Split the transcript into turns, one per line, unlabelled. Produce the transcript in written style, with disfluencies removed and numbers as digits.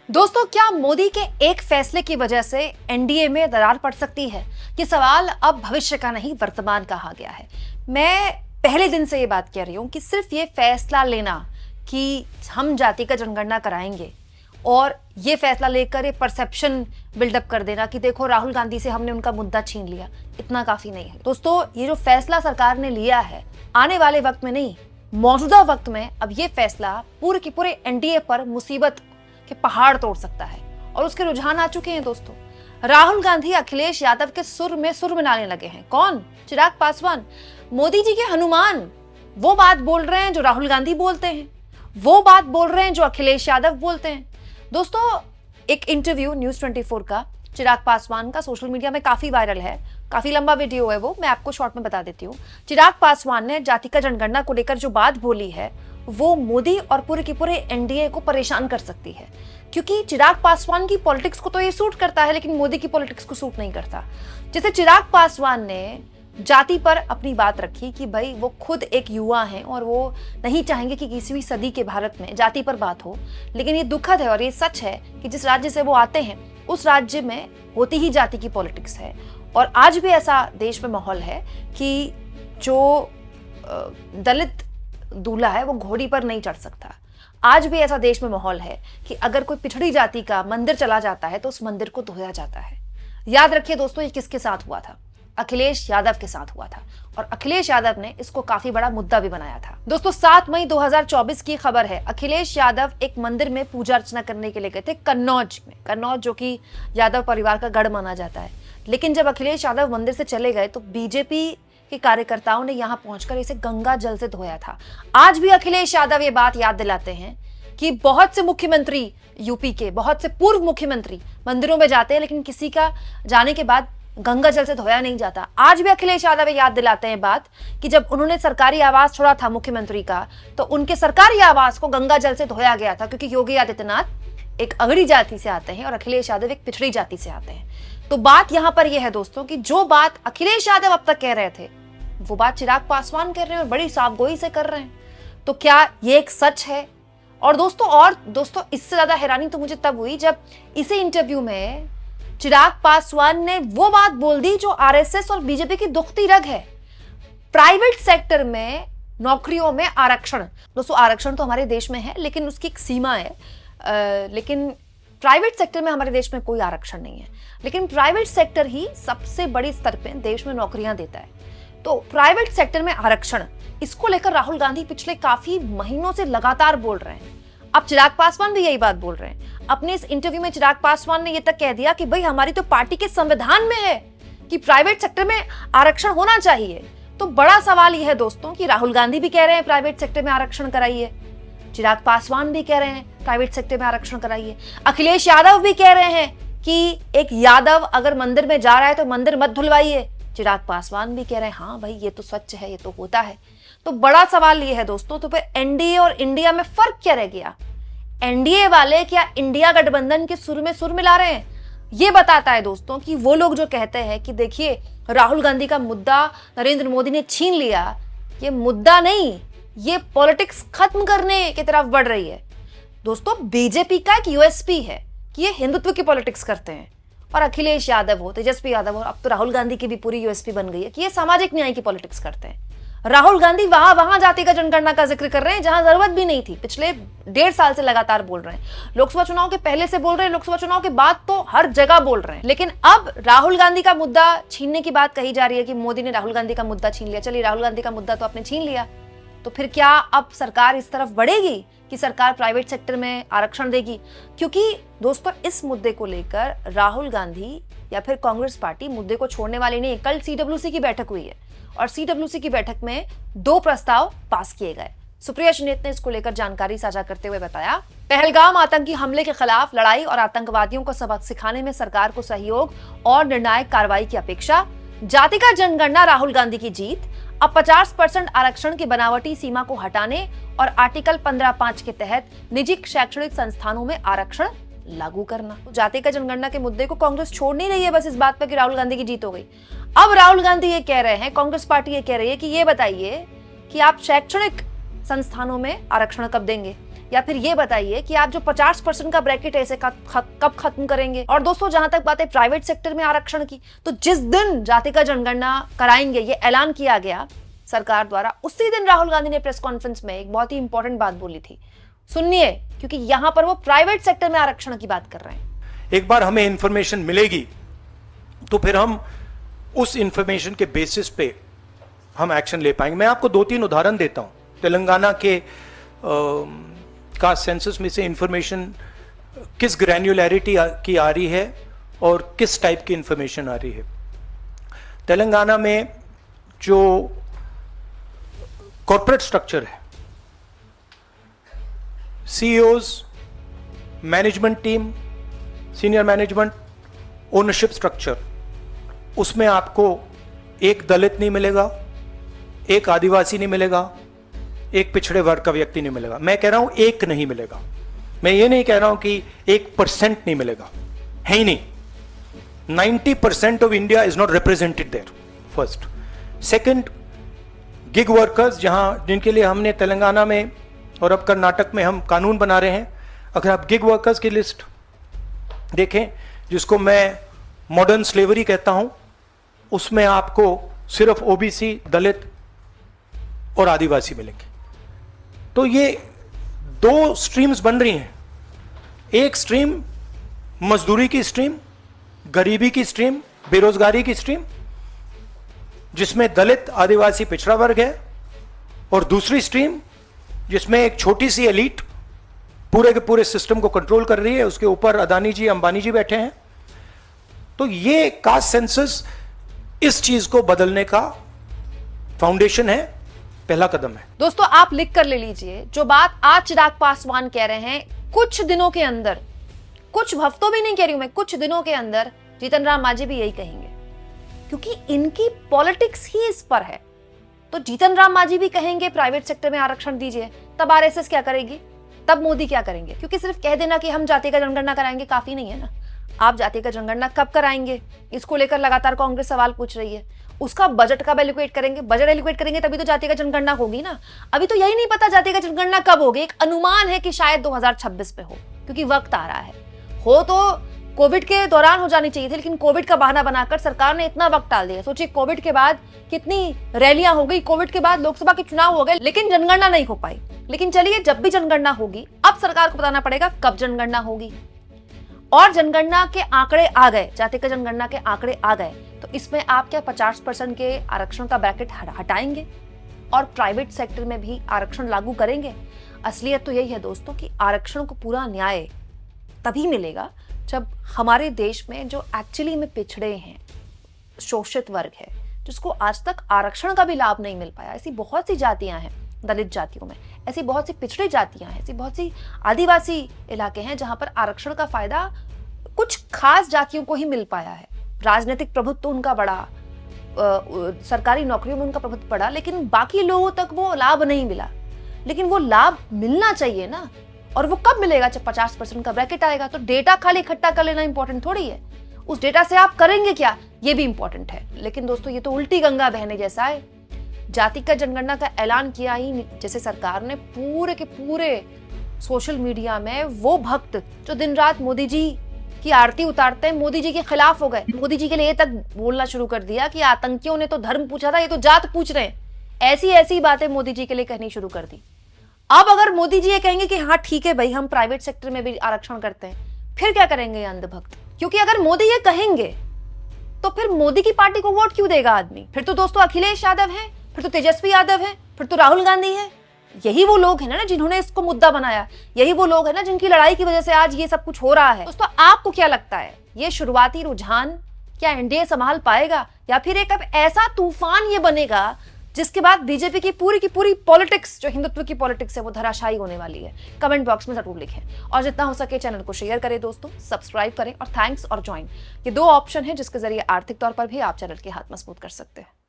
दोस्तों, क्या मोदी के एक फैसले की वजह से एनडीए में दरार पड़ सकती है? ये सवाल अब भविष्य का नहीं, वर्तमान कहा गया है। मैं पहले दिन से ये बात कह रही हूं कि सिर्फ ये फैसला लेना कि हम जाति का जनगणना कराएंगे और ये फैसला लेकर ये परसेप्शन बिल्डअप कर देना कि देखो राहुल गांधी से हमने उनका मुद्दा छीन लिया, इतना काफी नहीं है। दोस्तों, ये जो फैसला सरकार ने लिया है, आने वाले वक्त में नहीं, मौजूदा वक्त में अब ये फैसला पूरे के पूरे एनडीए पर मुसीबत के पहाड़ तोड़ सकता है और उसके रुझान आ चुके हैं। दोस्तों, राहुल गांधी अखिलेश यादव के सुर में मिलाने लगे हैं। कौन? चिराग पासवान, मोदी जी के हनुमान। वो बात बोल रहे हैं जो राहुल गांधी बोलते हैं, वो बात बोल रहे हैं जो अखिलेश यादव बोलते हैं। दोस्तों, एक इंटरव्यू न्यूज़ 24 का चिराग पासवान का सोशल मीडिया में काफी वायरल है, काफी लंबा वीडियो है वो, मैं आपको शॉर्ट में बता देती हूँ। चिराग पासवान ने जाति का जनगणना को लेकर जो बात बोली है वो मोदी और पूरे के पूरे एनडीए को परेशान कर सकती है, क्योंकि चिराग पासवान की पॉलिटिक्स को तो ये सूट करता है लेकिन मोदी की पॉलिटिक्स को सूट नहीं करता। जैसे चिराग पासवान ने जाति पर अपनी बात रखी कि भाई वो खुद एक युवा हैं और वो नहीं चाहेंगे कि 21वीं सदी के भारत में जाति पर बात हो, लेकिन ये दुखद है और ये सच है कि जिस राज्य से वो आते हैं उस राज्य में होती ही जाति की पॉलिटिक्स है। और आज भी ऐसा देश में माहौल है कि जो दलित दूल्हा है वो घोड़ी पर नहीं चढ़ सकता। आज भी ऐसा देश में माहौल है कि अगर कोई पिछड़ी जाति का मंदिर चला जाता है तो उस मंदिर को धोया जाता है। याद रखिए दोस्तों, ये किसके साथ हुआ था? अखिलेश यादव के साथ हुआ था और अखिलेश यादव ने इसको काफी बड़ा मुद्दा भी बनाया था। दोस्तों, 7 मई 2024 की खबर है। अखिलेश यादव एक मंदिर में पूजा अर्चना करने के लिए गए थे कन्नौज में। कन्नौज जो कि यादव परिवार का गढ़ माना जाता है, लेकिन जब अखिलेश यादव मंदिर से चले गए तो बीजेपी के कार्यकर्ताओं ने यहां पहुंचकर इसे गंगा जल से धोया था। आज भी अखिलेश यादव ये बात याद दिलाते हैं कि बहुत से मुख्यमंत्री, यूपी के बहुत से पूर्व मुख्यमंत्री मंदिरों में जाते हैं लेकिन किसी का जाने के बाद गंगा जल से धोया नहीं जाता। आज भी अखिलेश यादव याद दिलाते हैं बात कि जब उन्होंने सरकारी आवास छोड़ा था मुख्यमंत्री का तो उनके सरकारी आवास को गंगा जल से धोया गया था, क्योंकि योगी आदित्यनाथ एक अगड़ी जाति से आते हैं और अखिलेश यादव एक पिछड़ी जाति से आते हैं। तो बात यहां पर यह है दोस्तों कि जो बात अखिलेश यादव अब तक कह रहे थे वो बात चिराग पासवान कर रहे हैं और बड़ी साफगोई से कर रहे हैं। तो क्या ये एक सच है? और दोस्तों इससे ज्यादा हैरानी तो मुझे तब हुई जब इसी इंटरव्यू में चिराग पासवान ने वो बात बोल दी जो आरएसएस और बीजेपी की दुखती रग है, प्राइवेट सेक्टर में नौकरियों में आरक्षण। दोस्तों, आरक्षण तो हमारे देश में है लेकिन उसकी एक सीमा है। लेकिन प्राइवेट सेक्टर में हमारे देश में कोई आरक्षण नहीं है, लेकिन प्राइवेट सेक्टर ही सबसे बड़ी स्तर पे देश में नौकरियां देता है। तो प्राइवेट सेक्टर में आरक्षण, इसको लेकर राहुल गांधी पिछले काफी महीनों से लगातार बोल रहे हैं। अब चिराग पासवान भी यही बात बोल रहे हैं। अपने इस इंटरव्यू में चिराग पासवान ने यह तक कह दिया कि भाई हमारी तो पार्टी के संविधान में है कि प्राइवेट सेक्टर में आरक्षण होना चाहिए। तो बड़ा सवाल यह है दोस्तों कि राहुल गांधी भी कह रहे हैं प्राइवेट सेक्टर में आरक्षण कराइए, चिराग पासवान भी कह रहे हैं प्राइवेट सेक्टर में आरक्षण कराइए, अखिलेश यादव भी कह रहे हैं कि एक यादव अगर मंदिर में जा रहा है तो मंदिर मत धुलवाइए, चिराग पासवान भी कह रहे हैं हाँ भाई ये तो सच है, ये तो होता है। तो बड़ा सवाल ये है दोस्तों, तो फिर एनडीए और इंडिया में फर्क क्या रह गया? एनडीए वाले क्या इंडिया गठबंधन के सुर में सुर मिला रहे हैं? ये बताता है दोस्तों कि वो लोग जो कहते हैं कि देखिए राहुल गांधी का मुद्दा नरेंद्र मोदी ने छीन लिया, ये मुद्दा नहीं, ये पॉलिटिक्स खत्म करने की तरफ बढ़ रही है। दोस्तों, बीजेपी का एक यूएसपी है कि ये हिंदुत्व की पॉलिटिक्स करते हैं और अखिलेश यादव हो, तेजस्वी यादव हो, अब तो राहुल गांधी की भी पूरी यूएसपी बन गई है कि ये सामाजिक न्याय की पॉलिटिक्स करते हैं। राहुल गांधी वहां जाति का जनगणना का जिक्र कर रहे हैं जहां जरूरत भी नहीं थी। पिछले 1.5 साल से लगातार बोल रहे हैं, लोकसभा चुनाव के पहले से बोल रहे हैं, लोकसभा चुनाव के बाद तो हर जगह बोल रहे हैं। लेकिन अब राहुल गांधी का मुद्दा छीनने की बात कही जा रही है कि मोदी ने राहुल गांधी का मुद्दा छीन लिया। चलिए, राहुल गांधी का मुद्दा तो आपने छीन लिया, तो फिर क्या अब सरकार इस तरफ बढ़ेगी कि सरकार प्राइवेट सेक्टर में आरक्षण देगी? क्योंकि दोस्तों, इस मुद्दे को लेकर राहुल गांधी या फिर कांग्रेस पार्टी मुद्दे को छोड़ने वाली नहीं। कल सीडब्ल्यूसी की बैठक हुई है और सीडब्ल्यूसी की बैठक में 2 प्रस्ताव पास किए गए। सुप्रिया सुनीत ने इसको लेकर जानकारी साझा करते हुए बताया, पहलगाम आतंकी हमले के खिलाफ लड़ाई और आतंकवादियों को सबक सिखाने में सरकार को सहयोग और निर्णायक कार्रवाई की अपेक्षा। जाति का जनगणना राहुल गांधी की जीत। अब 50% आरक्षण की बनावटी सीमा को हटाने और आर्टिकल 15(5) के तहत निजी शैक्षणिक संस्थानों में आरक्षण लागू करना। तो जाति का जनगणना के मुद्दे को कांग्रेस छोड़ नहीं रही है बस इस बात पर कि राहुल गांधी की जीत हो गई। अब राहुल गांधी ये कह रहे हैं, कांग्रेस पार्टी ये कह रही है कि ये बताइए कि आप शैक्षणिक संस्थानों में आरक्षण कब देंगे, या फिर ये बताइए कि आप जो 50% का ब्रैकेट है इसे कब खत्म करेंगे। और दोस्तों, जहां तक बात है प्राइवेट सेक्टर में आरक्षण की, तो जिस दिन जाति का जनगणना कराएंगे ये ऐलान किया गया सरकार द्वारा, उसी दिन राहुल गांधी ने प्रेस कॉन्फ्रेंस में एक बहुत ही इंपॉर्टेंट बात बोली थी। सुनिए, क्योंकि यहां पर वो प्राइवेट सेक्टर में आरक्षण की बात कर रहे हैं।
एक बार हमें इंफॉर्मेशन मिलेगी तो फिर हम उस इंफॉर्मेशन के बेसिस पे हम एक्शन ले पाएंगे। मैं आपको 2-3 उदाहरण देता हूं। तेलंगाना के का सेंसस में से इंफॉर्मेशन किस ग्रैन्युलैरिटी की आ रही है और किस टाइप की इंफॉर्मेशन आ रही है। तेलंगाना में जो कॉर्पोरेट स्ट्रक्चर है, CEOs, management team, senior management, ownership structure, उसमें आपको एक दलित नहीं मिलेगा, एक आदिवासी नहीं मिलेगा, एक पिछड़े वर्ग का व्यक्ति नहीं मिलेगा। मैं कह रहा हूं एक नहीं मिलेगा। मैं ये नहीं कह रहा हूं कि 1% नहीं मिलेगा, है ही नहीं। 90% of India is not represented there, first. Second, gig workers, जिनके लिए हमने तेलंगाना में और अब कर्नाटक में हम कानून बना रहे हैं। अगर आप गिग वर्कर्स की लिस्ट देखें, जिसको मैं मॉडर्न स्लेवरी कहता हूं, उसमें आपको सिर्फ ओबीसी, दलित और आदिवासी मिलेंगे। तो ये 2 स्ट्रीम्स बन रही हैं। एक स्ट्रीम मजदूरी की स्ट्रीम, गरीबी की स्ट्रीम, बेरोजगारी की स्ट्रीम, जिसमें दलित, आदिवासी, पिछड़ा वर्ग है, और दूसरी स्ट्रीम जिसमें एक छोटी सी एलीट पूरे के पूरे सिस्टम को कंट्रोल कर रही है। उसके ऊपर अदानी जी, अंबानी जी बैठे हैं। तो ये कास्ट सेंसस इस चीज को बदलने का फाउंडेशन है, पहला कदम है।
दोस्तों, आप लिख कर ले लीजिए, जो बात आज चिराग पासवान कह रहे हैं, कुछ दिनों के अंदर, कुछ हफ्तों भी नहीं कह रही हूं मैं, कुछ दिनों के अंदर जीतन राम मांझी भी यही कहेंगे, क्योंकि इनकी पॉलिटिक्स ही इस पर है। तो जीतन राम मांझी भी कहेंगे प्राइवेट सेक्टर में आरक्षण दीजिए, तब आरएसएस क्या करेगी, तब मोदी क्या करेंगे? क्योंकि सिर्फ कह देना कि हम जाति का जनगणना कराएंगे काफी नहीं है ना। आप जाति का जनगणना कब कराएंगे, इसको लेकर लगातार कांग्रेस सवाल पूछ रही है। उसका बजट कब एलोकेट करेंगे? बजट एलोकेट करेंगे तभी तो जाति का जनगणना होगी ना। अभी तो यही नहीं पता जाति का जनगणना कब होगी। एक अनुमान है कि शायद 2026 में हो, क्योंकि वक्त आ रहा है। हो तो कोविड के दौरान हो जानी चाहिए थी, लेकिन कोविड का बहाना बनाकर सरकार ने इतना वक्त टाल दिया। सोचिए, कोविड के बाद कितनी रैलियां हो गई, कोविड के बाद लोकसभा के चुनाव हो गए, लेकिन जनगणना नहीं हो पाई। लेकिन चलिए, जब भी जनगणना होगी, अब सरकार को बताना पड़ेगा कब जनगणना होगी। और जनगणना के आंकड़े आ गए, जाति का जनगणना के आंकड़े आ गए, तो इसमें आप क्या 50% के आरक्षण का ब्रैकेट हटाएंगे और प्राइवेट सेक्टर में भी आरक्षण लागू करेंगे? असलियत तो यही है दोस्तों कि आरक्षण को पूरा न्याय तभी मिलेगा जब हमारे देश में जो एक्चुअली में पिछड़े हैं, शोषित वर्ग है, जिसको आज तक आरक्षण का भी लाभ नहीं मिल पाया। ऐसी बहुत सी जातियां हैं दलित जातियों में, ऐसी बहुत सी पिछड़ी जातियां हैं, ऐसी बहुत सी आदिवासी इलाके हैं जहां पर आरक्षण का फायदा कुछ खास जातियों को ही मिल पाया है। राजनीतिक प्रभुत्व तो उनका बड़ा, सरकारी नौकरियों में उनका प्रभुत्व पड़ा, लेकिन बाकी लोगों तक वो लाभ नहीं मिला। लेकिन वो लाभ मिलना चाहिए ना, और वो कब मिलेगा? जब 50% का ब्रैकेट आएगा। तो डेटा खाली इकट्ठा कर लेना इंपॉर्टेंट थोड़ी है, उस डेटा से आप करेंगे क्या, ये भी इंपॉर्टेंट है। लेकिन दोस्तों, ये तो उल्टी गंगा बहने जैसा है। जाति का जनगणना का ऐलान किया ही जैसे सरकार ने, पूरे के पूरे सोशल मीडिया में वो भक्त जो दिन रात मोदी जी की आरती उतारते हैं, मोदी जी के खिलाफ हो गए। मोदी जी के लिए तक बोलना शुरू कर दिया कि आतंकियों ने तो धर्म पूछा था, ये तो जात पूछ रहे हैं। ऐसी ऐसी बातें मोदी जी के लिए कहनी शुरू कर दी। अब अगर मोदी जी ये कहेंगे कि हाँ ठीक है भाई, हम प्राइवेट सेक्टर में भी आरक्षण करते हैं, फिर क्या करेंगे ये अंधभक्त? क्योंकि अगर मोदी ये कहेंगे तो फिर मोदी की पार्टी को वोट क्यों देगा आदमी? फिर तो दोस्तों अखिलेश यादव है, फिर तो तेजस्वी यादव है, फिर तो राहुल गांधी है। यही वो लोग हैं ना जिन्होंने इसको मुद्दा बनाया, यही वो लोग हैं ना जिनकी लड़ाई की वजह से आज ये सब कुछ हो रहा है। दोस्तों, आपको क्या लगता है, ये शुरुआती रुझान क्या एनडीए संभाल पाएगा, या फिर एक अब ऐसा तूफान ये बनेगा जिसके बाद बीजेपी की पूरी पॉलिटिक्स, जो हिंदुत्व की पॉलिटिक्स है, वो धराशायी होने वाली है? कमेंट बॉक्स में जरूर लिखें, और जितना हो सके चैनल को शेयर करें दोस्तों, सब्सक्राइब करें, और थैंक्स और ज्वाइन, ये 2 ऑप्शन है जिसके जरिए आर्थिक तौर पर भी आप चैनल के हाथ मजबूत कर सकते हैं।